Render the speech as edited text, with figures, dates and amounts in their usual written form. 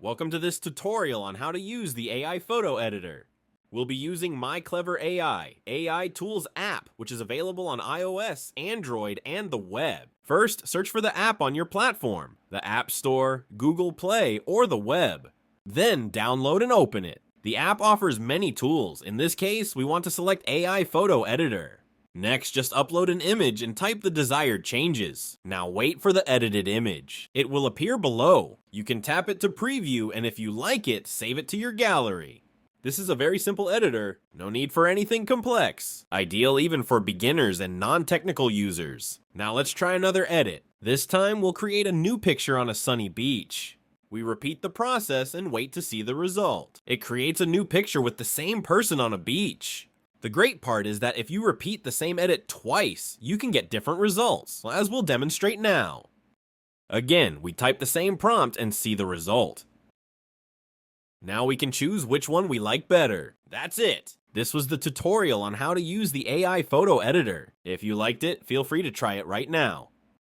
Welcome to this tutorial on how to use the AI photo editor. We'll be using My Clever AI Tools app, which is available on iOS, Android, and the web. First, search for the app on your platform, the App Store, Google Play, or the web. Then download and open it. The app offers many tools. In this case, we want to select AI Photo Editor. Next, just upload an image and type the desired changes. Now wait for the edited image. It will appear below. You can tap it to preview, and if you like it, save it to your gallery. This is a very simple editor, no need for anything complex. Ideal even for beginners and non-technical users. Now let's try another edit. This time we'll create a new picture on a sunny beach. We repeat the process and wait to see the result. It creates a new picture with the same person on a beach. The great part is that if you repeat the same edit twice, you can get different results, as we'll demonstrate now. Again, we type the same prompt and see the result. Now we can choose which one we like better. That's it! This was the tutorial on how to use the AI photo editor. If you liked it, feel free to try it right now.